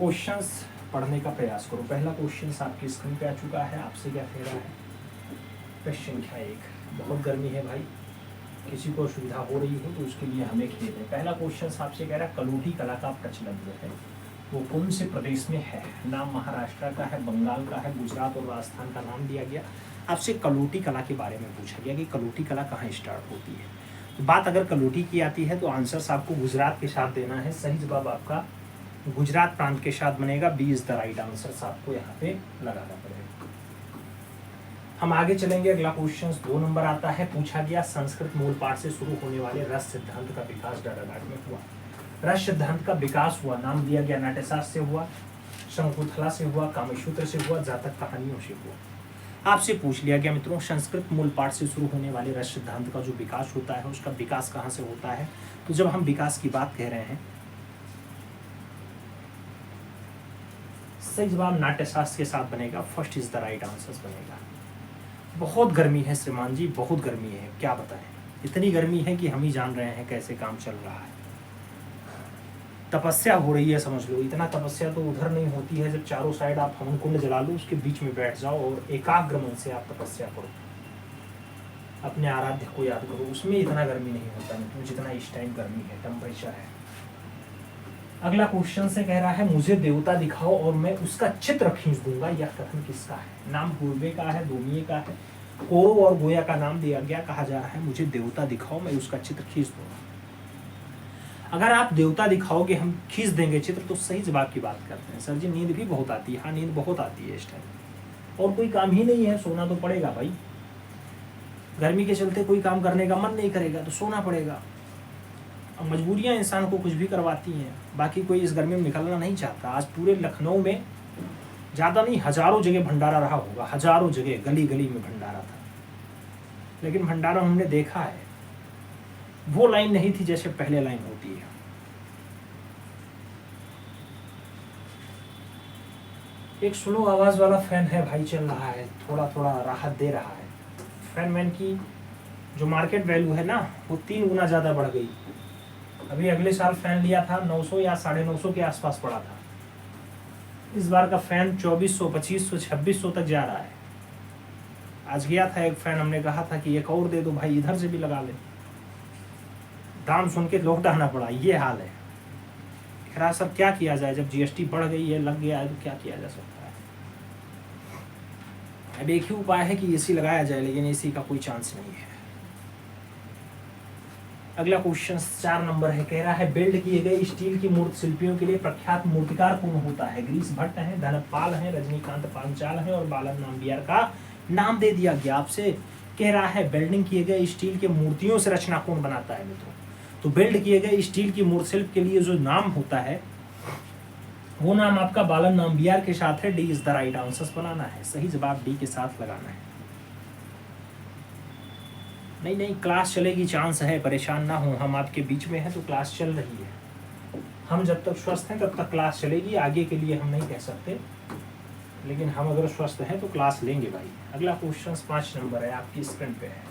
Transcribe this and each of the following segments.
Questions पढ़ने का प्रयास करो। पहला क्वेश्चन आपकी स्क्रीन पे आ चुका है। आपसे क्या कह रहा है? प्रश्न संख्या 1। बहुत गर्मी है भाई, किसी को असुविधा हो रही हो तो उसके लिए हमें खेद है। पहला क्वेश्चन आपसे कह रहा है कलौटी कला का प्रचलन जो है वो कौन से प्रदेश में है? नाम महाराष्ट्र का है, बंगाल का है, गुजरात और राजस्थान का नाम दिया गया। आपसे कलौटी कला के बारे में पूछा गया कि कलौटी कला कहाँ स्टार्ट होती है। तो बात अगर कलौटी की आती है तो आंसर आपको गुजरात के साथ देना है। सही जवाब आपका गुजरात प्रांत के साथ बनेगा। B is the right answer आपको यहाँ पे लगाना पड़ेगा। हम आगे चलेंगे। अगला क्वेश्चन 2 नंबर आता है। पूछा गया संस्कृत मूल पाठ से शुरू होने वाले रस सिद्धांत का विकास डाराघाट में हुआ। रस सिद्धांत का विकास हुआ, नाम दिया गया नाट्यशास्त्र से हुआ, शंकुतला से हुआ, कामसूत्र से हुआ, जातक कहानियों से हुआ। आपसे पूछ लिया गया मित्रों संस्कृत मूल पाठ से शुरू होने वाले रस सिद्धांत का जो विकास होता है उसका विकास कहाँ से होता है? तो जब हम विकास की बात कह रहे हैं, सही जवाब नाट्यशास्त्र के साथ बनेगा। First is the right answer बनेगा। बहुत गर्मी है श्रीमान जी, बहुत गर्मी है, क्या बताएं। इतनी गर्मी है कि हम ही जान रहे हैं कैसे काम चल रहा है। तपस्या हो रही है समझ लो। इतना तपस्या तो उधर नहीं होती है जब चारों साइड आप हवन कुंड जला लो, उसके बीच में बैठ जाओ और एकाग्र मन से आप तपस्या करो, अपने आराध्य को याद करो। उसमें इतना गर्मी नहीं होता मित्रों जितना इस टाइम गर्मी है, टेम्परेचर है। अगला क्वेश्चन से कह रहा है मुझे देवता दिखाओ और मैं उसका चित्र खींच दूंगा। यह कथन किसका है? नाम पूर्वे का है, दोमिये का है, कौरव और गोया का नाम दिया गया। कहा जा रहा है मुझे देवता दिखाओ मैं उसका चित्र खींच दूंगा। अगर आप देवता दिखाओगे हम खींच देंगे चित्र तो सही जवाब की बात करते हैं। सर जी नींद भी बहुत आती है। हाँ नींद बहुत आती है इस टाइम, और कोई काम ही नहीं है, सोना तो पड़ेगा भाई। गर्मी के चलते कोई काम करने का मन नहीं करेगा तो सोना पड़ेगा। अब मजबूरियां इंसान को कुछ भी करवाती हैं, बाकी कोई इस गर्मी में निकलना नहीं चाहता। आज पूरे लखनऊ में ज़्यादा नहीं हजारों जगह भंडारा रहा होगा, हजारों जगह गली गली में भंडारा था। लेकिन भंडारा हमने देखा है वो लाइन नहीं थी जैसे पहले लाइन होती है। एक स्लो आवाज वाला फैन है भाई, चल रहा है, थोड़ा थोड़ा राहत दे रहा है। फैन मैन की जो मार्केट वैल्यू है ना वो 3 गुना ज़्यादा बढ़ गई। अभी अगले साल फैन लिया था 900 या 950 के आसपास पड़ा था। इस बार का फैन 2400, 2500, 2600 तक जा रहा है। आज गया था एक फैन, हमने कहा था कि एक और दे दो भाई, इधर से भी लगा ले। दाम सुन के लौट आना पड़ा, ये हाल है। खैर सर क्या किया जाए, जब जीएसटी बढ़ गई है, लग गया है तो क्या किया जा सकता है। अब एक ही उपाय है कि एसी लगाया जाए, लेकिन एसी का कोई चांस नहीं है। अगला क्वेश्चन 4 नंबर है। कह रहा है बिल्ड किए गए स्टील की मूर्ति शिल्पियों के लिए प्रख्यात मूर्तिकार कौन होता है? गिरीश भट्ट है, धनपाल है, रजनीकांत पांचाल है और बालन नाम्बियार का नाम दे दिया गया। आपसे कह रहा है बिल्डिंग किए गए स्टील के मूर्तियों से रचना कौन बनाता है मित्रों? तो बिल्ड किए गए स्टील की मूर्ति शिल्प के लिए जो नाम होता है वो नाम आपका बालन नाम्बियार के साथ है। D is the right answer बनाना है। सही जवाब डी के साथ लगाना है। नहीं क्लास चलेगी, चांस है, परेशान ना हो। हम आपके बीच में हैं तो क्लास चल रही है। हम जब तक स्वस्थ हैं तब तक क्लास चलेगी। आगे के लिए हम नहीं कह सकते, लेकिन हम अगर स्वस्थ हैं तो क्लास लेंगे भाई। अगला क्वेश्चन 5 नंबर है, आपकी स्क्रीन पे है।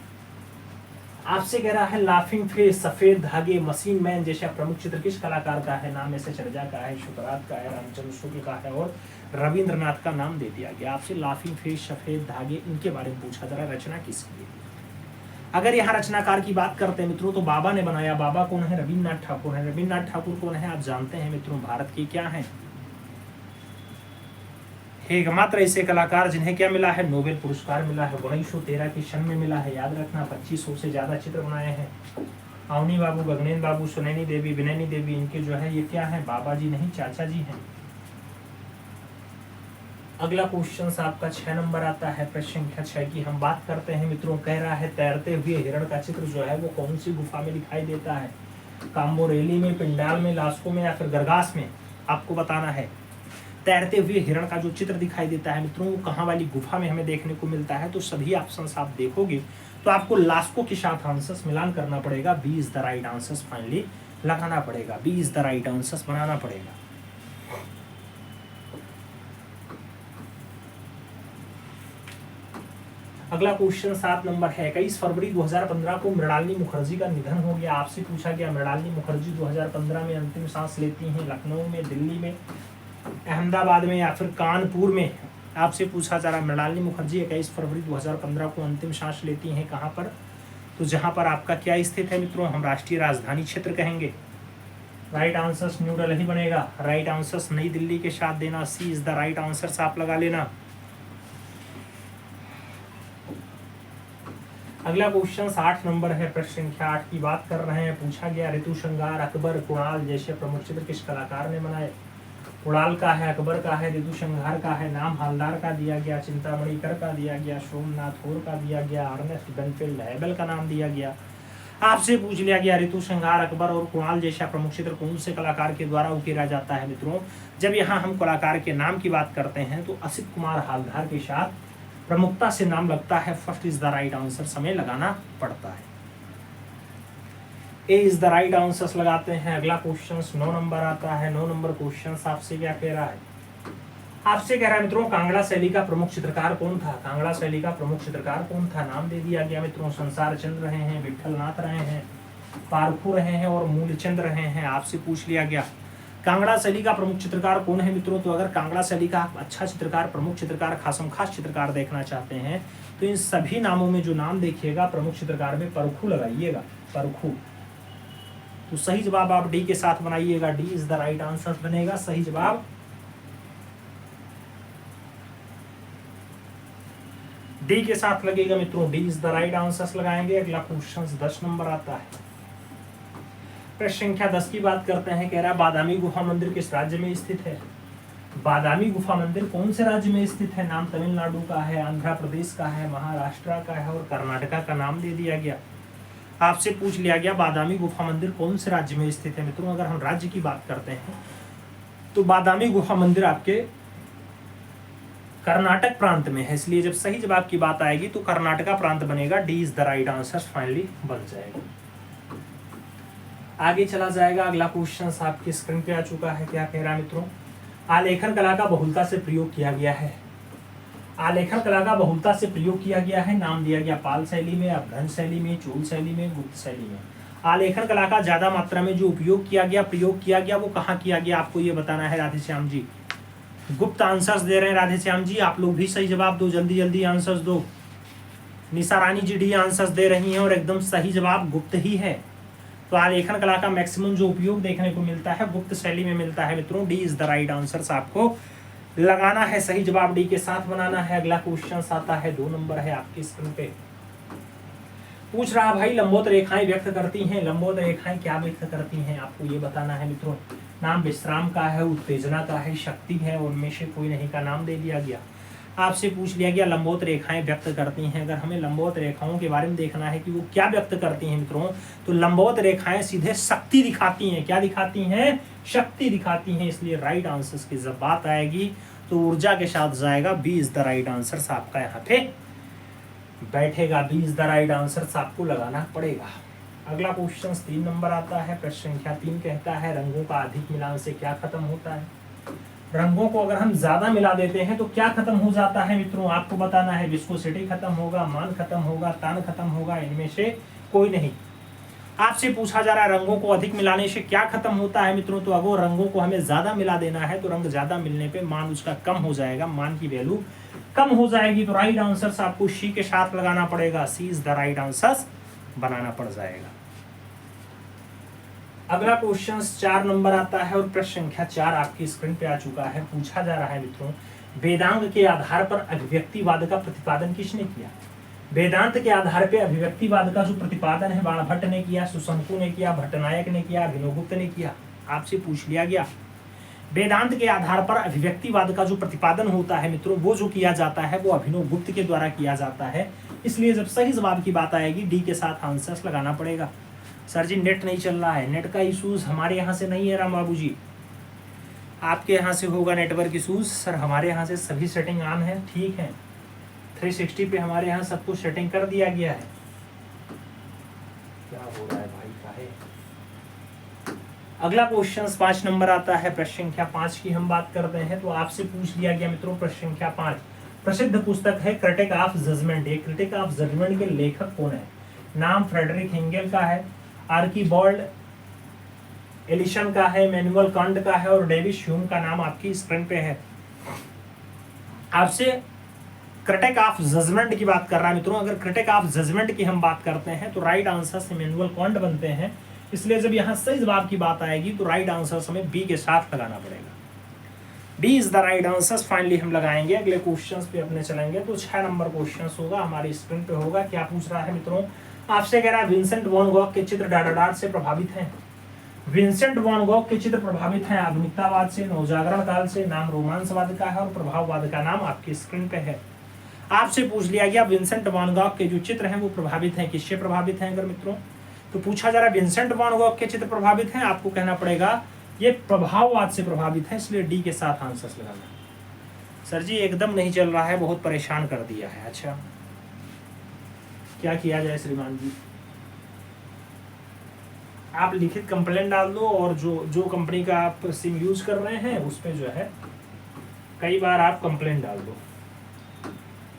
आपसे कह रहा है लाफिंग फेस, सफेद धागे, मशीन मैन जैसा प्रमुख चित्र किस कलाकार का है? नाम ऐसे चर्चा का है, शुक्रात का है, रामचंद्र शुक्ल का है और रविंद्रनाथ का नाम दे दिया गया। आपसे लाफिंग फेस, सफेद धागे, इनके बारे में पूछा जरा रचना किसकी है? अगर यहाँ रचनाकार की बात करते हैं मित्रों तो बाबा ने बनाया। बाबा कौन है? रविन्द्रनाथ ठाकुर है। रविन्द्रनाथ ठाकुर कौन है? आप जानते हैं मित्रों भारत के क्या हैं? एकमात्र ऐसे कलाकार जिन्हें क्या मिला है? नोबेल पुरस्कार मिला है। 1913 के सन में मिला है, याद रखना। 2500 से ज्यादा चित्र बनाए हैं। अवनी बाबू, गगनेन बाबू, सुनैनी देवी, विनैनी देवी, इनके जो है ये क्या है? बाबा जी नहीं, चाचा जी हैं। अगला क्वेश्चन आपका 6 नंबर आता है। प्रश्न संख्या 6 की हम बात करते हैं मित्रों। कह रहा है तैरते हुए हिरण का चित्र जो है वो कौन सी गुफा में दिखाई देता है? काम्बोरेली में, पिंडाल में, लास्को में या फिर गरगास में? आपको बताना है। तैरते हुए हिरण का जो चित्र दिखाई देता है मित्रों वो कहाँ वाली गुफा में हमें देखने को मिलता है? तो सभी ऑप्शंस आप देखोगे तो आपको लास्को के साथ आंसर्स मिलान करना पड़ेगा। B is the right answers finally लगाना पड़ेगा। B is the right answers बनाना पड़ेगा। अगला क्वेश्चन 7 नंबर है। 21 फरवरी 2015 को मृणालिनी मुखर्जी का निधन हो गया। आपसे पूछा गया मृणालिनी मुखर्जी 2015 में अंतिम सांस लेती हैं लखनऊ में, दिल्ली में, अहमदाबाद में या फिर कानपुर में। आपसे पूछा जा रहा है मृणालिनी मुखर्जी 21 फरवरी 2015 को अंतिम सांस लेती हैं कहाँ पर, तो जहाँ पर आपका क्या स्थित है मित्रों, हम राष्ट्रीय राजधानी क्षेत्र कहेंगे। राइट आंसर न्यू दिल्ली बनेगा। राइट आंसर नई दिल्ली के साथ देना, सी इज द राइट आंसर आप लगा लेना। अगला क्वेश्चन 8 नंबर है, प्रश्न संख्या 8 की बात कर रहे हैं। पूछा गया ऋतु श्रृंगार, अकबर, कुणाल जैसे प्रमुख चित्र किस कलाकार ने बनाए। कुणाल का है, अकबर का है, ऋतु श्रृंगार का है, नाम हालदार का दिया गया, चिंतामणि कर का दिया गया, सोमनाथ होर का दिया गया, अर्नेस्ट बेनफील्ड हैबल का नाम दिया गया। आपसे पूछ लिया गया ऋतु श्रृंगार, अकबर और कुणाल जैसा प्रमुख चित्र कौन से कलाकार के द्वारा उकेरा जाता है मित्रों। जब यहाँ हम कलाकार के नाम की बात करते हैं तो असित कुमार हालदार के साथ प्रमुखता से नाम लगता है। First is the right answer समय लगाना पड़ता है, ए इज द राइट आंसर लगाते हैं। अगला क्वेश्चन 9 नंबर आता है। 9 नंबर क्वेश्चन आपसे क्या कह रहा है, आपसे कह रहा है मित्रों कांगड़ा शैली का प्रमुख चित्रकार कौन था। कांगड़ा शैली का प्रमुख चित्रकार कौन था, नाम दे दिया गया मित्रों। संसार चंद्र रहे हैं, विठल नाथ रहे हैं, पारखू रहे हैं और मूलचंद रहे हैं। आपसे पूछ लिया गया कांगड़ा शैली का प्रमुख चित्रकार कौन है मित्रों। तो अगर कांगड़ा शैली का अच्छा चित्रकार, प्रमुख चित्रकार, खासम खास चित्रकार देखना चाहते हैं तो इन सभी नामों में जो नाम देखिएगा प्रमुख चित्रकार में परखू लगाइएगा, परखू। तो सही जवाब आप डी के साथ बनाइएगा, D is the right answer बनेगा सही जवाब। डी के साथ लगेगा मित्रों, D is the right answer लगाएंगे। अगला क्वेश्चन 10 नंबर आता है। प्रश्न संख्या 10 की बात करते हैं। कह रहा है बादामी गुफा मंदिर किस राज्य में स्थित है। बादामी गुफा मंदिर कौन से राज्य में स्थित है। नाम तमिलनाडु का है, आंध्र प्रदेश का है, महाराष्ट्र का है और कर्नाटका का नाम दे दिया गया। आपसे पूछ लिया गया बादामी गुफा मंदिर कौन से राज्य में स्थित है मित्रों। अगर हम राज्य की बात करते हैं तो बादामी गुफा मंदिर आपके कर्नाटक प्रांत में है, इसलिए जब सही जवाब की बात आएगी तो कर्नाटका प्रांत बनेगा। D is the right answer finally बन जाएगा। आगे चला जाएगा। अगला क्वेश्चन आपकी स्क्रीन पे आ चुका है। क्या कह रहा है मित्रों, आलेखन कला का बहुलता से प्रयोग किया गया है। आलेखन कला का बहुलता से प्रयोग किया गया है, नाम दिया गया पाल शैली में, अपभ्रंश शैली में, चोल शैली में, गुप्त शैली में। आलेखन कला का ज्यादा मात्रा में जो उपयोग किया गया, प्रयोग किया गया, वो कहाँ किया गया आपको ये बताना है राधेश्याम जी। गुप्त आंसर्स दे रहे हैं राधेश्याम जी, आप लोग भी सही जवाब दो, जल्दी जल्दी आंसर्स दो। निशा रानी जी डी आंसर्स दे रही हैं और एकदम सही जवाब गुप्त ही है। तो आलेखन कला का मैक्सिमम जो उपयोग देखने को मिलता है गुप्त शैली में मिलता है मित्रों। D is the right answer आपको लगाना है, सही जवाब डी के साथ बनाना है। अगला क्वेश्चन आता है 2 नंबर है आपकी स्क्रीन पे। पूछ रहा भाई लंबवत रेखाएं व्यक्त करती हैं। लंबवत रेखाएं क्या व्यक्त करती हैं आपको ये बताना है मित्रों। नाम विश्राम का है, उत्तेजना का है, शक्ति है, उनमें से कोई नहीं का नाम दे दिया गया। आपसे पूछ लिया गया लंबवत रेखाएं व्यक्त करती हैं। अगर हमें लंबवत रेखाओं के बारे में देखना है कि वो क्या व्यक्त करती हैं मित्रों, तो लंबवत रेखाएं सीधे शक्ति दिखाती हैं। क्या दिखाती हैं, शक्ति दिखाती हैं। इसलिए राइट आंसर की जब बात आएगी तो ऊर्जा के साथ जाएगा। B is the right answer आपका यहाँ पे बैठेगा। B is the right answer आपको लगाना पड़ेगा। अगला क्वेश्चन 3 नंबर आता है। प्रश्न संख्या 3 कहता है रंगों का अधिक मिलान से क्या खत्म होता है। रंगों को अगर हम ज्यादा मिला देते हैं तो क्या खत्म हो जाता है मित्रों, आपको बताना है। विस्कोसिटी खत्म होगा, मान खत्म होगा, तान खत्म होगा, इनमें से कोई नहीं। आपसे पूछा जा रहा है रंगों को अधिक मिलाने से क्या खत्म होता है मित्रों। तो अगर रंगों को हमें ज्यादा मिला देना है तो रंग ज्यादा मिलने पे मान उसका कम हो जाएगा, मान की वैल्यू कम हो जाएगी। तो राइट आंसर आपको सी के साथ लगाना पड़ेगा। सी इज द राइट आंसर बनाना पड़ जाएगा। अगला क्वेश्चन 4 नंबर आता है और प्रश्न संख्या 4 आपकी स्क्रीन पे आ चुका है। पूछा जा रहा है मित्रों वेदांग के आधार पर अभिव्यक्तिवाद का प्रतिपादन किसने किया। वेदांत के आधार पर अभिव्यक्तिवाद का जो प्रतिपादन है बाणभट्ट ने किया, सुशंकु ने किया, भट्टनायक ने किया, अभिनवगुप्त ने किया। आपसे पूछ लिया गया वेदांत के आधार पर अभिव्यक्तिवाद का जो प्रतिपादन होता है मित्रों वो जो किया जाता है वो अभिनवगुप्त के द्वारा किया जाता है। इसलिए जब सही जवाब की बात आएगी डी के साथ आंसर्स लगाना पड़ेगा। सर जी नेट नहीं चल रहा है, नेट का इशूज हमारे यहाँ से नहीं है राम बाबू जी, आपके यहाँ से होगा नेटवर्क इशूज। सर हमारे यहाँ से सभी सेटिंग ऑन है, ठीक है। 360 पे हमारे यहाँ सब कुछ सेटिंग कर दिया गया है। क्या हो रहा है भाई का है। अगला क्वेश्चन 5 नंबर आता है। प्रश्न संख्या 5 की हम बात करते हैं। तो आपसे पूछ लिया गया मित्रों प्रश्न संख्या 5 प्रसिद्ध पुस्तक है क्रिटिक ऑफ जजमेंट। ये क्रिटिक ऑफ जजमेंट के लेखक कौन है। नाम फ्रेडरिक हेंगेल का है, आर्कीबाल्ड एलिशन का है, मैनुअल कांट का है और डेविस ह्यूम का नाम आपकी स्क्रीन पे है। आपसे क्रिटिक ऑफ जजमेंट की बात कर रहा है मित्रों। अगर क्रिटिक ऑफ जजमेंट की हम बात करते हैं तो राइट आंसर से मैनुअल कांट बनते हैं, इसलिए जब यहाँ सही जवाब की बात आएगी तो राइट आंसर हमें बी के साथ लगाना पड़ेगा। B is the right answer finally हम लगाएंगे। अगले क्वेश्चंस पे अपने चलेंगे तो 6 नंबर क्वेश्चंस होगा हमारी स्क्रीन पे होगा। क्या पूछ रहा है मित्रों, आपसे कह रहा है विंसेंट वैन गॉग के चित्र डॉट डॉट से प्रभावित हैं। विंसेंट वैन गॉग के चित्र प्रभावित हैं आधुनिकतावाद से, नवजागरण काल से, नाम रोमांसवाद का है और प्रभाववाद का नाम आपकी स्क्रीन पे है। आपसे पूछ लिया गया विंसेंट वैन गॉग के जो चित्र हैं वो प्रभावित हैं, किससे प्रभावित हैं अगर मित्रों, तो पूछा जा रहा है विंसेंट वैन गॉग के चित्र प्रभावित हैं, आपको कहना पड़ेगा ये प्रभाववाद से प्रभावित है, इसलिए डी के साथ आंसर लगाना। सर जी एकदम नहीं चल रहा है, बहुत परेशान कर दिया है। अच्छा क्या किया जाए श्रीमान जी, आप लिखित कंप्लेंट डाल दो और जो कंपनी का आप सिम यूज कर रहे हैं उस पर जो है कई बार आप कंप्लेंट डाल दो।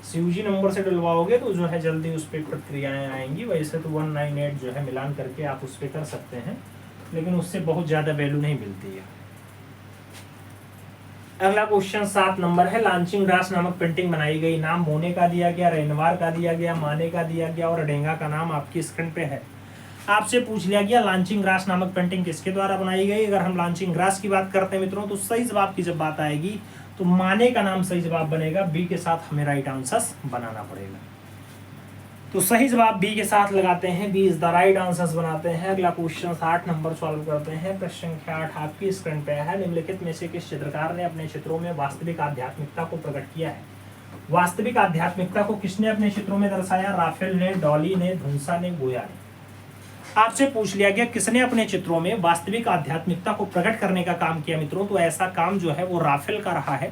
सीयूजी नंबर से डलवाओगे तो जो है जल्दी उस पर प्रक्रियाएं आएंगी। वैसे तो 198 जो है मिलान करके आप उस पर कर सकते हैं, लेकिन उससे बहुत ज्यादा वैल्यू नहीं मिलती है। अगला क्वेश्चन 7 नंबर है। लॉन्चिंग ग्रास नामक पेंटिंग बनाई गई, नाम मोने का दिया गया, रेनवार का दिया गया, माने का दिया गया और डेंगा का नाम आपकी स्क्रीन पे है। आपसे पूछ लिया गया लॉन्चिंग ग्रास नामक पेंटिंग किसके द्वारा बनाई गई। अगर हम लॉन्चिंग ग्रास की बात करते हैं मित्रों तो सही जवाब की जब बात आएगी तो माने का नाम सही जवाब बनेगा। बी के साथ हमें राइट आंसर बनाना पड़ेगा, तो सही जवाब बी के साथ लगाते हैं, B is the right answer बनाते हैं। अगला क्वेश्चन 8 नंबर सॉल्व करते हैं। प्रश्न संख्या 8 आपकी स्क्रीन पे है। निम्नलिखित में से किस चित्रकार ने अपने चित्रों में वास्तविक आध्यात्मिकता को प्रकट किया है। वास्तविक आध्यात्मिकता को किसने अपने चित्रों में दर्शाया, राफेल ने, डॉली ने, धुंसा ने, गोया ने। आपसे पूछ लिया गया किसने अपने चित्रों में वास्तविक आध्यात्मिकता को प्रकट करने का काम किया मित्रों, तो ऐसा काम जो है वो राफेल का रहा है।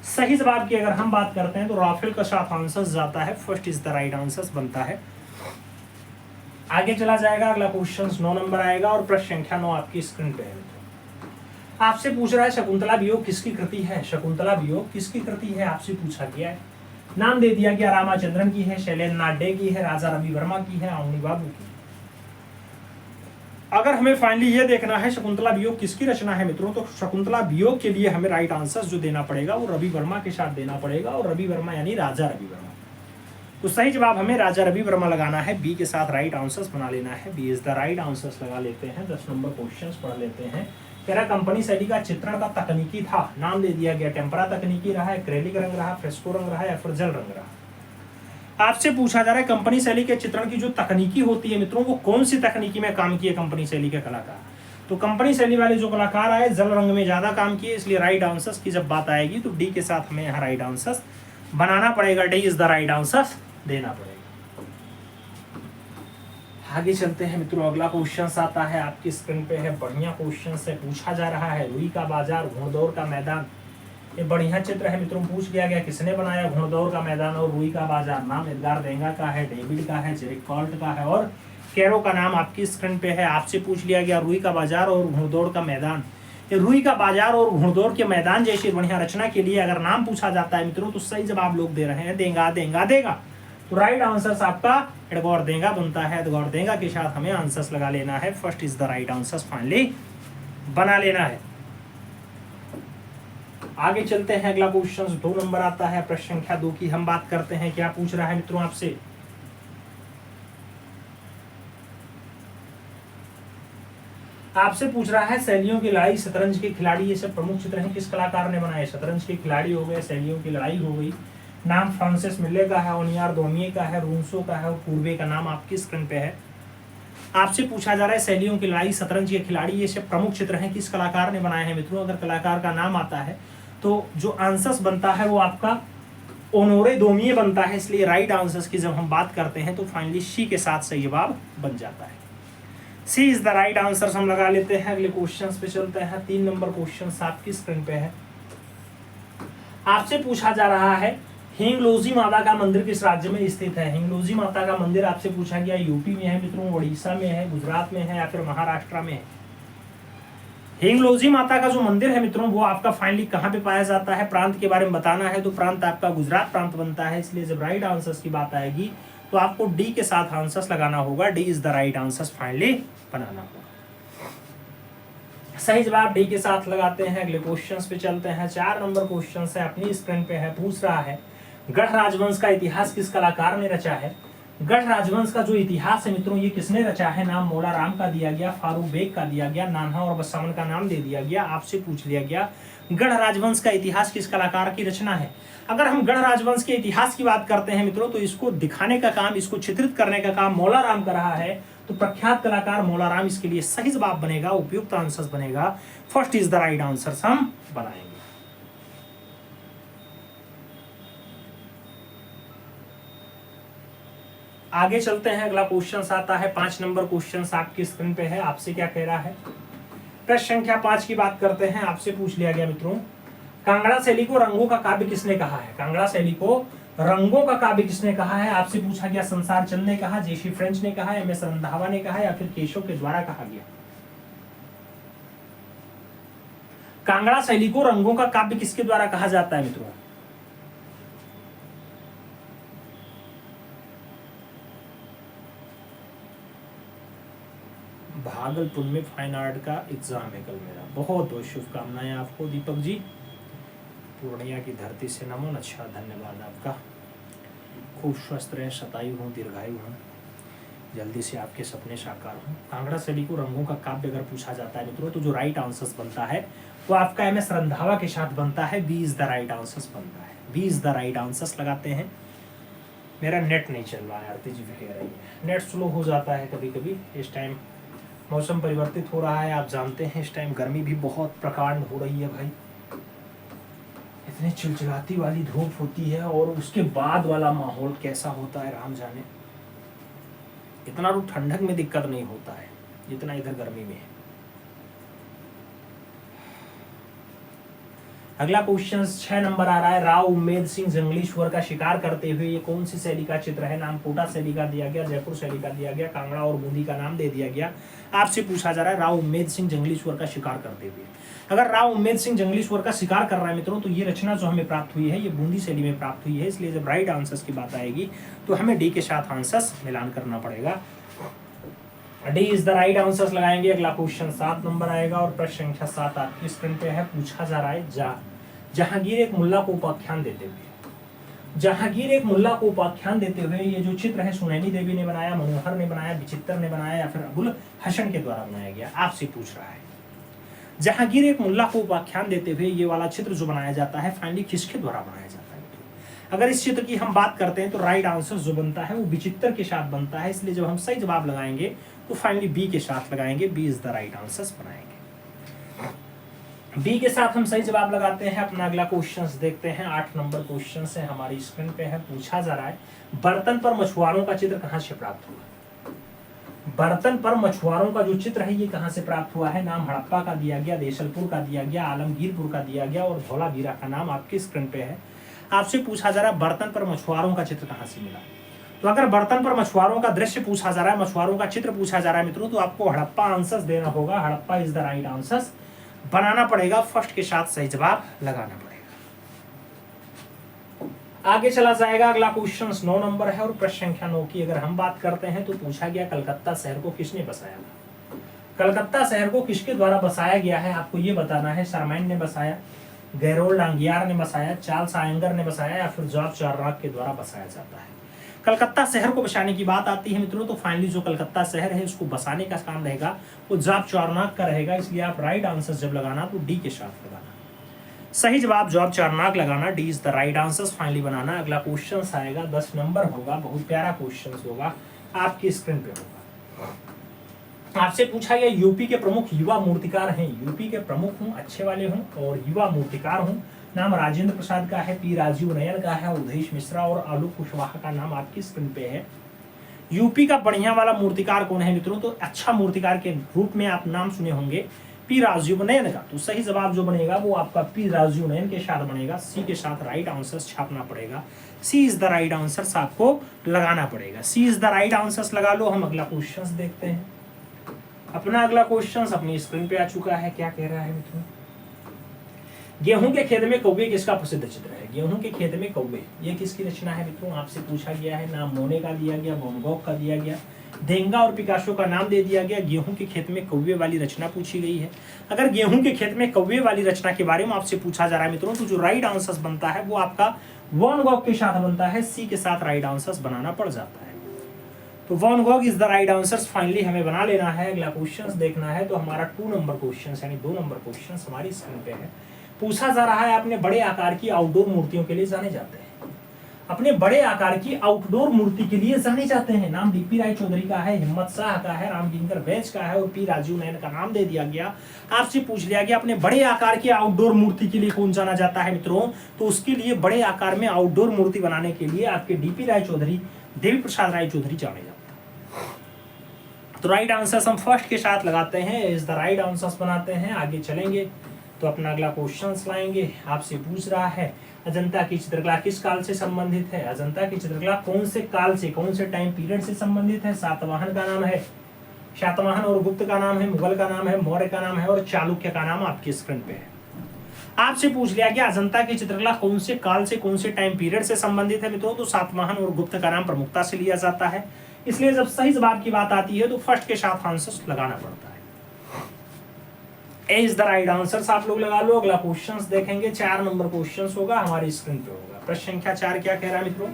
सही जवाब की अगर हम बात करते हैं तो राफेल का साथ आंसर जाता है, first is the right answer बनता है। आगे चला जाएगा, अगला क्वेश्चन 9 नंबर आएगा और प्रश्न संख्या 9 आपकी स्क्रीन पे है। आपसे पूछ रहा है शकुंतला वियोग किसकी कृति है। शकुंतला वियोग किसकी कृति है आपसे पूछा गया है। नाम दे दिया गया रामाचंद्रन की है, शैलेंद्र नाथ डे की है, राजा रवि वर्मा की है, अवनी बाबू की। अगर हमें फाइनली ये देखना है शकुंतला वियोग किसकी रचना है मित्रों, तो शकुंतला वियोग के लिए हमें राइट आंसर जो देना पड़ेगा वो रवि वर्मा के साथ देना पड़ेगा, और रवि वर्मा यानी राजा रवि वर्मा। तो सही जवाब हमें राजा रवि वर्मा लगाना है, बी के साथ राइट आंसर बना लेना है। B is the right answer लगा लेते हैं। 10 नंबर क्वेश्चन पढ़ लेते हैं। तेरा कंपनी शैली का चित्रण का तकनीकी था, नाम दे दिया गया टेम्परा तकनीकी रहा, एक्रेलिक रंग रहा, फ्रेस्को रंग रहा या फिर जल रंग रहा। आपसे पूछा जा रहा है कंपनी शैली के चित्रण की जो तकनीकी होती है मित्रों वो कौन सी तकनीकी में काम किए कंपनी शैली के कलाकार। तो कंपनी शैली वाले जो कलाकार आए जल रंग में ज्यादा काम किए, इसलिए राइट आंसर की जब बात आएगी तो डी के साथ हमें यहाँ राइट आंसर बनाना पड़ेगा। D is the right answer देना पड़ेगा। आगे चलते हैं मित्रों, अगला क्वेश्चन आता है आपकी स्क्रीन पे है। बढ़िया क्वेश्चन से पूछा जा रहा है रुई का बाजार, घोड़दौड़ का मैदान। ये बढ़िया चित्र है मित्रों। पूछ लिया गया किसने बनाया घोड़दौड़ का मैदान और रुई का बाजार। नाम एडगार देंगा का है, डेविड का है, जेरिक कॉल्ट का है और कैरो का नाम आपकी स्क्रीन पे है। आपसे पूछ लिया गया रुई का बाजार और घोड़दौड़ का मैदान। ये रुई का बाजार और घोड़दौड़ के मैदान जैसी बढ़िया रचना के लिए अगर नाम पूछा जाता है मित्रों तो सही जवाब लोग दे रहे हैं देंगा देंगा देगा। तो राइट आंसर आपका एडगोर देंगा बनता है। एडगोर देंगा के साथ हमें आंसर्स लगा लेना है। First is the right answer finally बना लेना है। आगे चलते हैं, अगला क्वेश्चन 2 नंबर आता है। प्रश्न संख्या 2 की हम बात करते हैं। क्या पूछ रहा है मित्रों आपसे, आपसे पूछ रहा है शैलियों की लड़ाई, शतरंज के खिलाड़ी, ये सब प्रमुख चित्र हैं किस कलाकार ने बनाए। शतरंज के खिलाड़ी हो गए, शैलियों की लड़ाई हो गई। नाम फ्रांसिस मिले का है, ओनियार दोमिये का है, रूंसो का है और पूर्वे का नाम आपकी स्क्रीन पे है। आपसे पूछा जा रहा है शैलियों की लड़ाई, शतरंज के खिलाड़ी, ये सब प्रमुख चित्र हैं किस कलाकार ने बनाए हैं मित्रों। अगर कलाकार का नाम आता है तो जो आंसर बनता है वो आपका ओनोरे दोमिये बनता है, इसलिए राइट आंसर की जब हम बात करते हैं तो फाइनली सी के साथ सही जवाब बन जाता है। सी इज द राइट आंसर हम लगा लेते हैं। अगले क्वेश्चन पे चलते हैं। 3 नंबर क्वेश्चन आपकी स्क्रीन पे है। आपसे पूछा जा रहा है हिंगलोजी माता का मंदिर किस राज्य में स्थित है। हिंगलोजी माता का मंदिर आपसे पूछा गया यूपी में है मित्रों, उड़ीसा में है, गुजरात में है या फिर महाराष्ट्र में है। हिंगलोजी माता का जो मंदिर है मित्रों वो आपका फाइनली कहाँ पे पाया जाता है। प्रांत के बारे में बताना है तो प्रांत आपका गुजरात प्रांत बनता है, इसलिए जब राइट आंसर की बात आएगी तो आपको डी के साथ आंसर लगाना होगा। D is the right answer finally बनाना होगा। सही जवाब डी के साथ लगाते हैं। अगले क्वेश्चन पे चलते हैं। 4 नंबर क्वेश्चन है, अपनी स्क्रीन पे है, पूछ रहा है गढ़ राजवंश का इतिहास किस कलाकार ने रचा है। गढ़ राजवंश का जो इतिहास है मित्रों, ये किसने रचा है। नाम मौला राम का दिया गया, फारूक बेग का दिया गया, नान्हा और बसवन का नाम दे दिया गया। आपसे पूछ लिया गया गढ़ राजवंश का इतिहास किस कलाकार की रचना है। अगर हम गढ़ राजवंश के इतिहास की बात करते हैं मित्रों, तो इसको दिखाने का काम, इसको चित्रित करने का काम मौला राम कर रहा है। तो प्रख्यात कलाकार मौला राम इसके लिए सही जवाब बनेगा, उपयुक्त आंसर बनेगा। First is the right answer हम बनाएंगे। आगे चलते हैं। अगला क्वेश्चन आता है 5 नंबर क्वेश्चन आपकी स्क्रीन पे है। आपसे क्या कह रहा है, प्रश्न संख्या 5 की बात करते हैं। आपसे पूछ लिया गया मित्रों, कांगड़ा शैली को रंगों का काव्य किसने कहा है। कांगड़ा शैली को रंगों का काव्य किसने कहा है। आपसे पूछा गया संसार चंद ने कहा, जेसी फ्रेंच ने कहा, एम एस रंधावा ने कहा, या फिर केशव के द्वारा कहा गया। कांगड़ा शैली को रंगों का काव्य किसके द्वारा कहा जाता है मित्रों। भागलपुर में फाइन आर्ट का एग्जाम है कल मेरा। बहुत बहुत शुभकामनाएं आपको दीपक जी, पूर्णिया की धरती से नमन। अच्छा, धन्यवाद आपका। खूब स्वस्थ रहें, शतायु हूँ, दीर्घायु हूँ, जल्दी से आपके सपने साकार हों। कांगड़ा शैली को रंगों का काव्य अगर पूछा जाता है मित्रों, तो जो राइट आंसर बनता है वो आपका एम एस रंधावा के साथ बनता है। B is the right answer बनता है। B is the right answer लगाते हैं। मेरा नेट नहीं चल रहा है, आरती जी भी कह रही है नेट स्लो हो जाता है कभी कभी। इस टाइम मौसम परिवर्तित हो रहा है, आप जानते हैं। इस टाइम गर्मी भी बहुत प्रकांड हो रही है भाई, इतनी चिलचिलाती वाली धूप होती है, और उसके बाद वाला माहौल कैसा होता है राम जाने। इतना तो ठंडक में दिक्कत नहीं होता है जितना इधर गर्मी में है। अगला क्वेश्चन 6 नंबर आ रहा है। राव उम्मेद सिंह जंगलीश्वर का शिकार करते हुए ये कौन सी शैली का चित्र है। नाम कोटा शैली का दिया गया, जयपुर शैली का दिया गया, कांगड़ा और बूंदी का नाम दे दिया गया। आपसे पूछा जा रहा है राव उम्मेद सिंह जंगलीश्वर का शिकार करते हुए। अगर राव उम्मेद सिंह जंगलीश्वर का शिकार कर रहा है मित्रों, तो ये रचना जो हमें प्राप्त हुई है ये बूंदी शैली में प्राप्त हुई है। इसलिए जब राइट आंसर्स की बात आएगी तो हमें डी के साथ आंसर्स मिलान करना पड़ेगा। D is the right answers लगाएंगे। अगला क्वेश्चन 7 नंबर आएगा और प्रश्न संख्या 7 आपकी स्क्रीन पे है। पूछा जा रहा है जहांगीर एक मुल्ला को उपाख्यान देते हुए। जहांगीर एक मुल्ला को उपाख्यान देते हुए ये जो चित्र है सुनैनी देवी ने बनाया, मनोहर ने बनाया, विचित्र ने बनाया, या फिर अबुल हसन के द्वारा बनाया गया। आपसे पूछ रहा है जहांगीर एक मुल्ला को उपाख्यान देते हुए ये वाला चित्र जो बनाया जाता है फाइनली किसके द्वारा बनाया जाता है। अगर इस चित्र की हम बात करते हैं तो राइट आंसर जो बनता है वो विचित्र के साथ बनता है। इसलिए जब हम सही जवाब लगाएंगे तो फाइनली बी के साथ लगाएंगे। B is the right answer बनाएंगे। बी के साथ हम सही जवाब लगाते हैं। अपना अगला क्वेश्चन देखते हैं। 8 नंबर क्वेश्चन है, हमारी स्क्रीन पे है। पूछा जा रहा है बर्तन पर मछुआरों का चित्र कहां से प्राप्त हुआ। बर्तन पर मछुआरों का जो चित्र है ये कहां से प्राप्त हुआ है। नाम हड़प्पा का दिया गया, देशलपुर का दिया गया, आलमगीरपुर का दिया गया, और धौलावीरा का नाम आपकी स्क्रीन पे है। आपसे पूछा जा रहा है बर्तन पर मछुआरों का चित्र कहां से मिला। तो अगर बर्तन पर मछुआरों का दृश्य पूछा जा रहा है, मछुआरों का चित्र पूछा जा रहा है मित्रों, तो आपको हड़प्पा आंसर देना होगा। Harappa is the right answer बनाना पड़ेगा। फर्स्ट के साथ सही जवाब लगाना पड़ेगा। आगे चला जाएगा। अगला क्वेश्चन 9 नंबर है और प्रश्न संख्या 9 की अगर हम बात करते हैं तो पूछा गया कलकत्ता शहर को किसने बसाया। कलकत्ता शहर को किसके द्वारा बसाया गया है आपको ये बताना है। शर्मैन ने बसाया, गैरोल डांगियार ने बसाया, चार्ल्स आयंगर ने बसाया, या फिर जॉर्ज चार्नॉक के द्वारा बसाया जाता है। कलकत्ता शहर को बसाने की बात आती है मित्रों, तो फाइनली जो कलकत्ता शहर है उसको बसाने का काम रहेगा वो जॉर्ज चार्नॉक का रहेगा। इसलिए आप राइट आंसर जब लगाना तो डी के साथ लगाना। सही जवाब जॉर्ज चार्नॉक लगाना। D is the right answer finally बनाना। अगला क्वेश्चन आएगा 10 नंबर होगा, बहुत प्यारा क्वेश्चन होगा, आपकी स्क्रीन पे होगा। आपसे पूछा गया यूपी के प्रमुख युवा मूर्तिकार हैं। यूपी के प्रमुख हूँ, अच्छे वाले हूँ और युवा मूर्तिकार हूँ। नाम राजेंद्र प्रसाद का है, पी राजीव नयन का है, उदयेश मिश्रा और आलोक कुशवाहा का नाम आपकी स्क्रीन पे है। यूपी का बढ़िया वाला मूर्तिकार कौन है मित्रों, तो अच्छा मूर्तिकार के रूप में आप नाम सुने होंगे पी राजीव नयन का। तो सही जवाब जो बनेगा वो आपका पी राजीव नयन के साथ बनेगा। सी के साथ राइट आंसर छापना पड़ेगा। सी इज द राइट आंसर आपको लगाना पड़ेगा। सी इज द राइट आंसर लगा लो। हम अगला क्वेश्चन देखते हैं। अपना अगला क्वेश्चन अपनी स्क्रीन पे आ चुका है। क्या कह रहा है मित्रों, गेहूं के खेत में कौवे किसका प्रसिद्ध चित्र है। गेहूं के खेत में कौवे ये किसकी रचना है मित्रों, आपसे पूछा गया है। नाम मोने का दिया गया, बोनगॉक का दिया गया, देंगा और पिकासो का नाम दे दिया गया। गेहूं के खेत में कौवे वाली रचना पूछी गई है। अगर गेहूं के खेत में कौवे वाली रचना के बारे में आपसे पूछा जा रहा है मित्रों, तो जो राइट आंसर बनता है वो आपका वैन गॉग के साथ बनता है। सी के साथ राइट आंसर बनाना पड़ जाता है। तो Van Gogh is the right answer finally हमें बना लेना है। अगला क्वेश्चन देखना है, तो हमारा 2 नंबर क्वेश्चन यानी 2 नंबर क्वेश्चन हमारी स्क्रीन पे है। पूछा जा रहा है अपने बड़े आकार की आउटडोर मूर्तियों के लिए जाने जाते हैं। अपने बड़े आकार की आउटडोर मूर्ति के लिए जाने जाते हैं। नाम डीपी राय चौधरी का है, हिम्मत शाह का है, रामकिंकर बैच का है और पी राजीव नयन का नाम दे दिया गया। आपसे पूछ लिया गया अपने बड़े आकार की आउटडोर मूर्ति के लिए कौन जाना जाता है मित्रों, तो उसके लिए बड़े आकार में आउटडोर मूर्ति बनाने के लिए आपके डीपी राय चौधरी, देवी प्रसाद राय चौधरी जाने जाते हैं। तो राइट आंसर हम फर्स्ट के साथ लगाते हैं, इज द राइट आंसर बनाते हैं। आगे चलेंगे तो अपना अगला क्वेश्चन लाएंगे। आपसे पूछ रहा है अजंता की चित्रकला किस काल से संबंधित है। अजंता की चित्रकला कौन से काल से, कौन से टाइम पीरियड से संबंधित है। सातवाहन का नाम है, शातवाहन और गुप्त का नाम है, मुगल का नाम है, मौर्य का नाम है और चालुक्य का नाम आपकी स्क्रीन पे है। आपसे पूछ लिया गया अजंता की चित्रकला कौन से काल से, कौन से टाइम पीरियड से संबंधित है मित्रों, तो सातवाहन और गुप्त का नाम प्रमुखता से लिया जाता है। इसलिए जब सही जवाब की बात आती है तो फर्स्ट के साथ आंसर लगाना पड़ता है। ए इज द राइट आंसर आप लोग लगा लो। अगला क्वेश्चन देखेंगे, 4 नंबर क्वेश्चन होगा हमारी स्क्रीन पे होगा। प्रश्न संख्या 4 क्या कह रहा है मित्रों,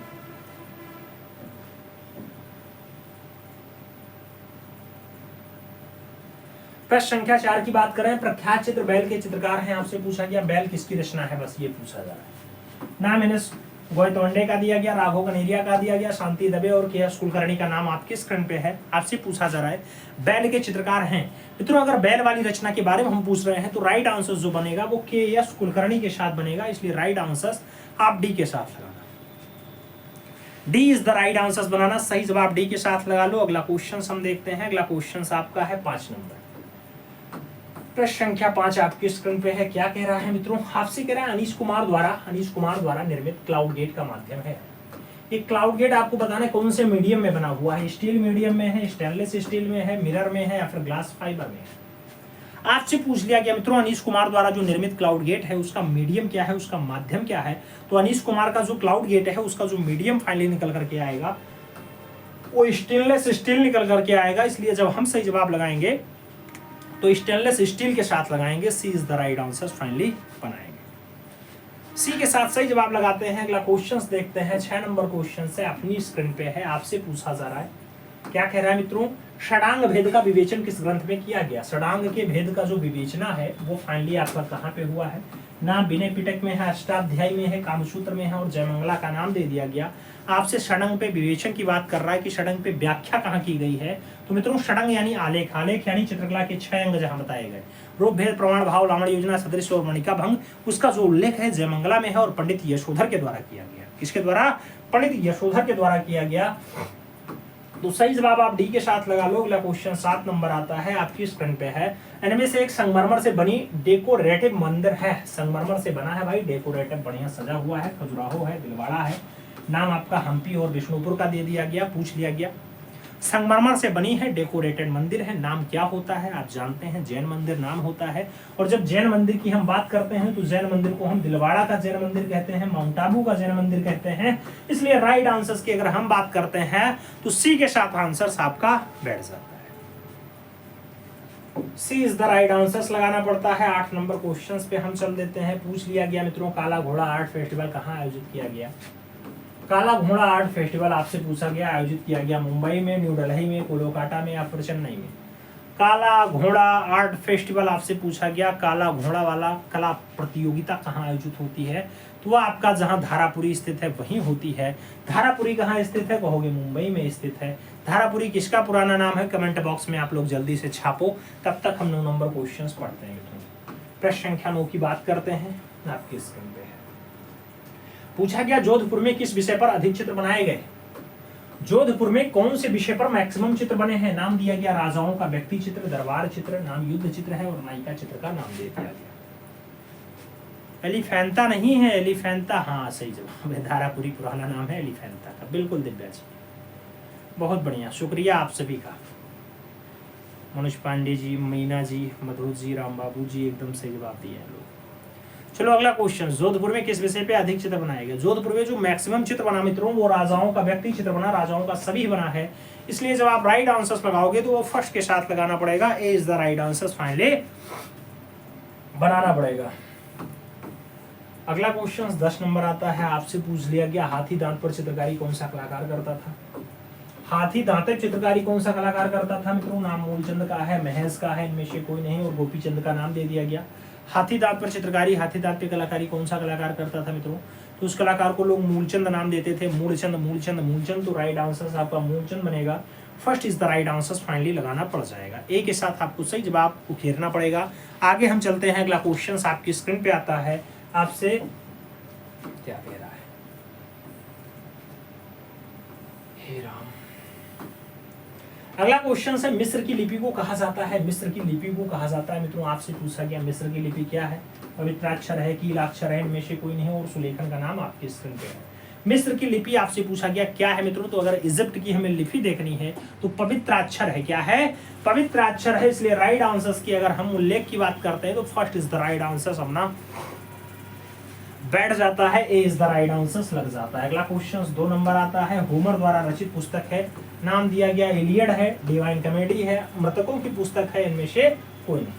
प्रश्न संख्या 4 की बात करें। प्रख्यात चित्र बैल के चित्रकार हैं। आपसे पूछा गया बैल किसकी रचना है, बस ये पूछा जा रहा है। नाम इन्हें गोयतोंडे का दिया गया, राघव कनेरिया का दिया गया, शांति दबे और के एस कुलकर्णी का नाम आपके स्क्रीन पे है। आपसे पूछा जा रहा है बैल के चित्रकार हैं मित्रों। अगर बैल वाली रचना के बारे में हम पूछ रहे हैं तो राइट आंसर जो बनेगा वो के एस कुलकर्णी के साथ बनेगा। इसलिए राइट आंसर आप डी के साथ लगाना। D is the right answer बनाना। सही जवाब डी के साथ लगा लो। अगला क्वेश्चन हम देखते हैं। अगला क्वेश्चन आपका है 5 नंबर। प्रश्न संख्या 5 आपकी स्क्रीन पे है। क्या कह रहा है मित्रों, आपसे कह रहा है अनीश कुमार द्वारा निर्मित क्लाउड गेट का माध्यम है। ये क्लाउड गेट आपको बताना है कौन से मीडियम में बना हुआ है। स्टील मीडियम में है, स्टेनलेस स्टील में है, मिरर में है या फिर ग्लास फाइबर में है। आपसे पूछ लिया गया मित्रों अनीश कुमार द्वारा जो निर्मित क्लाउड गेट है उसका मीडियम क्या है, उसका माध्यम क्या है। तो अनीश कुमार का जो क्लाउड गेट है उसका जो मीडियम फाइनली निकल करके आएगा वो स्टेनलेस स्टील निकल करके आएगा। इसलिए जब हम सही जवाब लगाएंगे तो स्टेनलेस स्टील के साथ लगाएंगे। C is the right answer finally बनाएंगे। सी के साथ सही जवाब लगाते हैं। अगला क्वेश्चन देखते हैं। 6 नंबर क्वेश्चन से अपनी स्क्रीन पे है। आपसे पूछा जा रहा है, क्या कह रहा है मित्रों, षडांग भेद का विवेचन किस ग्रंथ में किया गया। षडांग के भेद का जो विवेचना है वो फाइनली आपका कहाँ पे हुआ है। नाम विनय पिटक में है, अष्टाध्यायी में है, कामसूत्र में है और जयमंगला का नाम दे दिया गया। आपसे षडंग पे विवेचन की बात कर रहा है कि षडंग पे व्याख्या कहाँ की गई है। तो मित्रों षडंग यानी आलेख, आलेख यानी चित्रकला के 6 अंग जहां बताए गए। रूप भेद, प्रमाण भाव, लावण योजना, सदृश और मणिका भंग, उसका जो उल्लेख है जयमंगला में है और पंडित यशोधर के द्वारा किया गया। किसके द्वारा, पंडित यशोधर के द्वारा किया गया। तो सही जवाब आप डी के साथ लगा लो। अगला क्वेश्चन 7 नंबर आता है, आपकी स्क्रीन पे है। इनमें से एक संगमरमर से बनी डेकोरेटिव मंदिर है। संगमरमर से बना है भाई, डेकोरेटिव बढ़िया सजा हुआ है, खजुराहो है, दिलवाड़ा है। नाम आपका हम्पी और विष्णुपुर का दे दिया गया, पूछ लिया गया। संगमरमर से बनी है, डेकोरेटेड मंदिर है, नाम क्या होता है आप जानते हैं, जैन मंदिर नाम होता है। और जब जैन मंदिर की हम बात करते हैं तो जैन मंदिर को हम दिलवाड़ा का जैन मंदिर कहते हैं, माउंट आबू का जैन मंदिर कहते हैं। इसलिए राइट आंसर्स की अगर हम बात करते हैं तो सी के साथ आंसर आपका बैठ जाता है। सी इज द राइट आंसर्स लगाना पड़ता है। 8 नंबर क्वेश्चंस पे हम चल देते हैं। पूछ लिया गया मित्रों काला घोड़ा आर्ट फेस्टिवल कहाँ आयोजित किया गया। काला घोड़ा आर्ट फेस्टिवल आपसे पूछा गया, आयोजित किया गया मुंबई में, न्यू दिल्ली में, कोलकाता में या फिर चेन्नई में। काला घोड़ा आर्ट फेस्टिवल आपसे पूछा गया, काला घोड़ा वाला कला प्रतियोगिता कहाँ आयोजित होती है। तो वह आपका जहाँ धारापुरी स्थित है वहीं होती है। धारापुरी कहाँ स्थित है, कहोगे मुंबई में स्थित है। धारापुरी किसका पुराना नाम है, कमेंट बॉक्स में आप लोग जल्दी से छापो। तब तक हम 9 नंबर क्वेश्चन पढ़ते हैं। प्रश्न संख्या 9 की बात करते हैं, आपकी स्क्रीन पे है। पूछा गया जोधपुर में किस विषय पर अधिक चित्र बनाए गए। जोधपुर में कौन से विषय पर मैक्सिमम चित्र बने हैं। नाम दिया गया राजाओं का व्यक्ति चित्र, दरबार चित्र, नाम युद्ध चित्र है और नायिका चित्र का नाम दे दिया गया। एलिफेंटा नहीं है, एलिफेंटा हाँ सही जवाब है। धारापुरी पुराना नाम है एलिफेंटा का। बिल्कुल दिव्या जी, बहुत बढ़िया, शुक्रिया आप सभी का। मनोज पांडे जी, मीना जी, मधुर जी, राम बाबू जी एकदम सही जवाब दिए हैं लोग। चलो अगला क्वेश्चन, जोधपुर में किस विषय पे अधिक चित्र बनाए गए? जोधपुर में जो मैक्सिमम चित्र बना मित्रों वो राजाओं का व्यक्ति चित्र बना, राजाओं का सभी बना है। इसलिए जब आप राइट आंसर्स लगाओगे तो वो फर्स्ट के साथ लगाना पड़ेगा, A is the right answer finally बनाना पड़ेगा। अगला क्वेश्चन 10 नंबर आता है, आपसे पूछ लिया गया हाथी दांत पर चित्रकारी कौन सा कलाकार करता था? हाथी दांत पर चित्रकारी कौन सा कलाकार करता था मित्रों? नाम मूलचंद का है, महज का है, इनमें से कोई नहीं, और गोपी चंद का नाम दे दिया गया। हाथी दांत पर चित्रकारी, हाथी दांत पे कलाकारी कौन सा कलाकार करता था मित्रों? तो उस कलाकार को लोग मूलचंद नाम देते थे, मूलचंद मूलचंद मूलचंद। तो राइट आंसर आपका मूलचंद बनेगा, first is the right answer finally लगाना पड़ जाएगा। ए के साथ आपको सही जवाब उखेरना पड़ेगा। आगे हम चलते हैं, अगला क्वेश्चन आपकी स्क्रीन पे आता है, आपसे क्या कह रहा है? हे राम। अगला क्वेश्चन है, मिस्र की लिपि को कहा जाता है? मिस्र की लिपि को कहा जाता है मित्रों, आपसे पूछा गया मिस्र की लिपि क्या है? पवित्राक्षर है, कीलाक्षर है, इनमें से कोई नहीं है, और सुलेखन का नाम आपकी स्क्रीन पे है। मिस्र की लिपि आपसे पूछा गया क्या है मित्रों? तो अगर इजिप्ट की हमें लिपि देखनी है तो पवित्राक्षर है। क्या है? पवित्राक्षर है। इसलिए राइट आंसर्स की अगर हम उल्लेख की बात करते हैं तो first is the right answer अपना बैठ जाता है, ए इज द राइट आंसर लग जाता है। अगला क्वेश्चन 2 नंबर आता है, होमर द्वारा रचित पुस्तक है, नाम दिया गया इलियड है, डिवाइन कॉमेडी है, मृतकों की पुस्तक है, इनमें से कोई नहीं।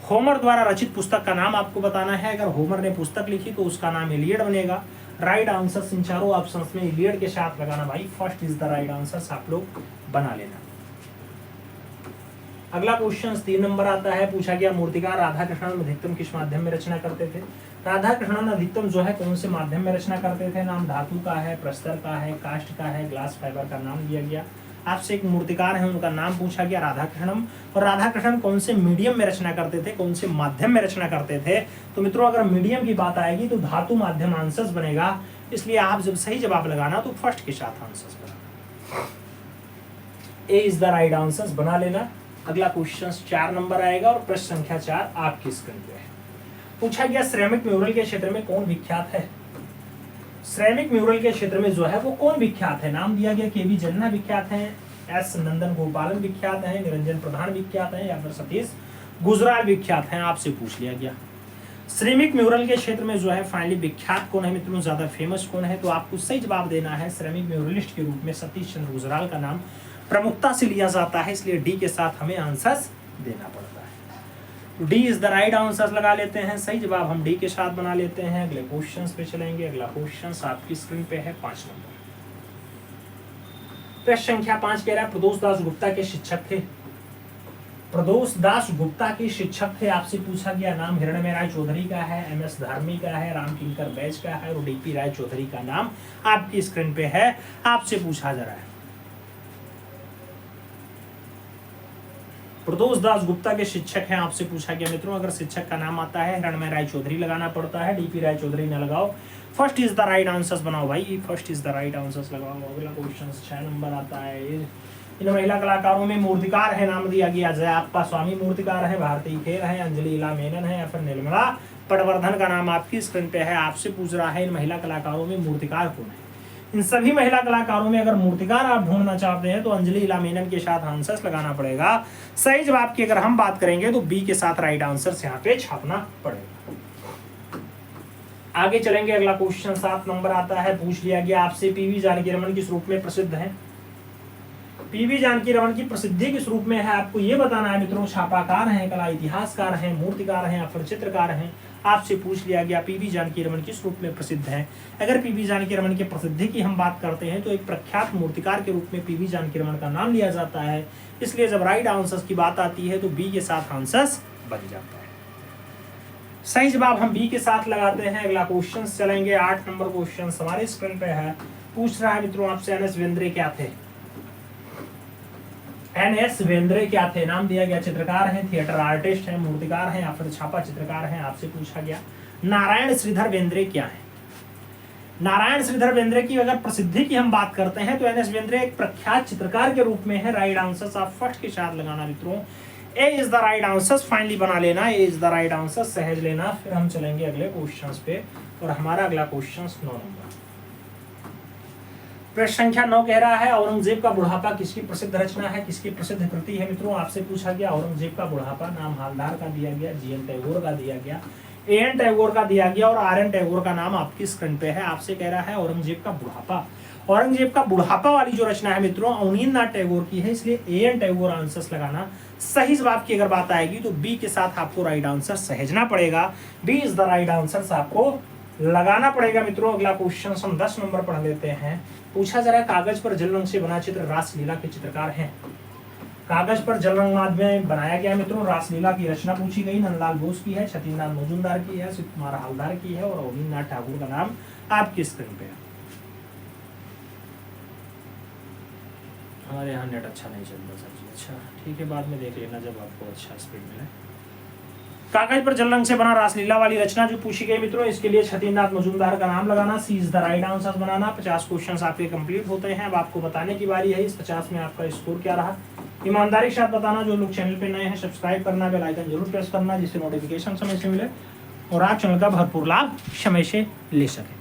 होमर द्वारा रचित पुस्तक का नाम आपको बताना है। अगर होमर ने पुस्तक लिखी तो उसका नाम इलियड बनेगा। राइट आंसर इन चारों ऑप्शंस में इलियड के साथ लगाना भाई, first is the right answer आप लोग बना लेना। अगला क्वेश्चन 3 नंबर आता है, पूछा गया मूर्तिकार राधा कृष्णन अधिकतम किस माध्यम में रचना करते थे? राधा कृष्णन अधिकतम जो है कौन से माध्यम में रचना करते थे? नाम धातु का है, प्रस्तर का है, काष्ठ का है, ग्लास फाइबर का नाम दिया गया। आपसे एक मूर्तिकार है, उनका नाम पूछा गया राधा कृष्णन, और राधा कृष्णन कौन से मीडियम में रचना करते थे, कौन से माध्यम में रचना करते थे? तो मित्रों अगर मीडियम की बात आएगी तो धातु माध्यम आंसर बनेगा। इसलिए आप जब सही जवाब लगाना तो फर्स्ट के साथ answer banana, A is the right answer बना लेना। अगला क्वेश्चन 4 नंबर आएगा और प्रश्न संख्या 4 आपकी स्क्रीन पे है। पूछा गया श्रमिक म्यूरल के क्षेत्र में कौन विख्यात है? श्रमिक म्यूरल के क्षेत्र में जो है वो कौन विख्यात है? नाम दिया गया केवी जन्ना विख्यात है, एस नंदन गोपालन विख्यात है, निरंजन प्रधान विख्यात है, या फिर सतीश गुजराल विख्यात है? आपसे पूछ लिया गया श्रमिक म्यूरल के क्षेत्र में जो है फाइनली विख्यात कौन है मित्रों, ज्यादा फेमस कौन है? तो आपको सही जवाब देना है, श्रमिक म्यूरलिस्ट के रूप में सतीश चंद्र गुजराल का नाम प्रमुखता से लिया जाता है। इसलिए डी के साथ हमें आंसर्स देना पड़ता है। D is the right answer लगा लेते हैं, सही जवाब हम डी के साथ बना लेते हैं। अगले क्वेश्चन पे चलेंगे। अगला क्वेश्चन आपकी स्क्रीन पे है 5 नंबर। प्रश्न संख्या 5 कह रहा है, प्रदोष दास गुप्ता के शिक्षक थे। प्रदोष दास गुप्ता के शिक्षक थे, आपसे पूछा गया नाम हिरणमय राय चौधरी का है, एम एस धार्मी का है, राम किंकर बैज का है, और डीपी राय चौधरी का नाम आपकी स्क्रीन पे है। आपसे पूछा जा रहा है प्रदोष दास गुप्ता के शिक्षक हैं, आपसे पूछा गया मित्रों अगर शिक्षक का नाम आता है हिरणमय राय चौधरी लगाना पड़ता है, डीपी राय चौधरी न लगाओ। First is the right answer बनाओ भाई, first is the right answer लगाओ। अगला क्वेश्चन 6 नंबर आता है, इन महिला कलाकारों में मूर्तिकार है, नाम दिया गया जयाप्पा स्वामी मूर्तिकार है, भारती खेर है, अंजलि इला मेनन है, या फिर निर्मला पटवर्धन का नाम आपकी स्क्रीन पे है। आपसे पूछ रहा है इन महिला कलाकारों में मूर्तिकार कौन है? इन सभी महिला कलाकारों में अगर मूर्तिकार आप ढूंढना चाहते हैं तो अंजलि इला मेनन के साथ आंसर्स लगाना पड़ेगा। सही जवाब की अगर हम बात करेंगे तो बी के साथ राइट आंसर्स यहाँ पे छापना पड़ेगा। आगे चलेंगे। अगला क्वेश्चन 7 नंबर आता है, पूछ लिया गया आपसे पीवी जानकी रमन किस रूप में प्रसिद्ध है? पीवी जानकी रमन की प्रसिद्धि किस रूप में है आपको ये बताना है मित्रों। छापाकार हैं, कला इतिहासकार हैं, मूर्तिकार हैं, या फिर चित्रकार हैं? आपसे पूछ लिया गया पीवी जानकी रमन किस रूप में प्रसिद्ध है। अगर पीवी जानकी रमन की प्रसिद्धि की हम बात करते हैं तो एक प्रख्यात मूर्तिकार के रूप में पीवी जानकी रमन का नाम लिया जाता है। इसलिए जब राइट आंसर्स की बात आती है तो बी के साथ आंसर्स बन जाता है। सही जवाब हम बी के साथ लगाते हैं। अगला क्वेश्चन चलेंगे। 8 नंबर क्वेश्चन हमारे स्क्रीन पे है, पूछ रहा है मित्रों आपसे एन एस बेंद्रे क्या थे? एन एस बेंद्रे क्या थे? नाम दिया गया चित्रकार हैं, थिएटर आर्टिस्ट हैं, मूर्तिकार हैं, या फिर छापा चित्रकार हैं? आपसे पूछा गया नारायण श्रीधर बेंद्रे क्या है? नारायण श्रीधर बेंद्रे की अगर प्रसिद्धि की हम बात करते हैं तो एन एस बेंद्रे एक प्रख्यात चित्रकार के रूप में है। राइट आंसर आप फर्स्ट के साथ लगाना मित्रों, A is the right answer finally बना लेना, A is the right answer सहज लेना। फिर हम चलेंगे अगले क्वेश्चन पे, और हमारा अगला क्वेश्चन 9 नंबर। प्रश्न संख्या 9 कह रहा है औरंगजेब का बुढ़ापा किसकी प्रसिद्ध रचना है, किसकी प्रसिद्ध कृति है मित्रों? आपसे पूछा गया औरंगजेब का बुढ़ापा, नाम हालदार का दिया गया, जीएन टैगोर का दिया गया, A.N. टैगोर का दिया गया और R.N. टैगोर का नाम आपकी स्क्रीन पे है। आपसे कह रहा है औरंगजेब का बुढ़ापा। औरंगजेब का बुढ़ापा वाली जो रचना है मित्रों अवनींद्रनाथ टैगोर की है, इसलिए A.N. टैगोर आंसर्स लगाना। सही जवाब की अगर बात आएगी तो बी के साथ आपको राइट आंसर सहेजना पड़ेगा। B is the right answer आपको लगाना पड़ेगा मित्रों। अगला क्वेश्चन हम 10 नंबर पढ़ लेते हैं। पूछा जा रहा है कागज पर जल रंग से बना चित्र रासलीला के चित्रकार हैं। कागज पर जल रंग में बनाया गया मित्रों। रासलीला की रचना पूछी गई, नंदलाल बोस की है, छतीनाथ मजूमदार की है, शिव कुमार हालदार की है और अवनींद्रनाथ ठाकुर का नाम आपकी स्क्रीन पे है। हमारे यहाँ नेट अच्छा नहीं चलता सर जी। अच्छा ठीक है, बाद में देख लेना जब आपको अच्छा स्पीड मिले। कागज पर जल रंग से बना रासलीला वाली रचना जो पूछी गई मित्रों, इसके लिए छतीनाथ मजूमदार का नाम लगाना। C is the right answer बनाना। 50 क्वेश्चंस आपके कंप्लीट होते हैं। अब आपको बताने की बारी है इस 50 में आपका स्कोर क्या रहा। ईमानदारी के साथ बताना। जो लोग चैनल पे नए हैं सब्सक्राइब करना, बेल आइकन जरूर प्रेस करना जिससे नोटिफिकेशन समय से मिले और आप चैनल का भरपूर लाभ समय से ले सकें।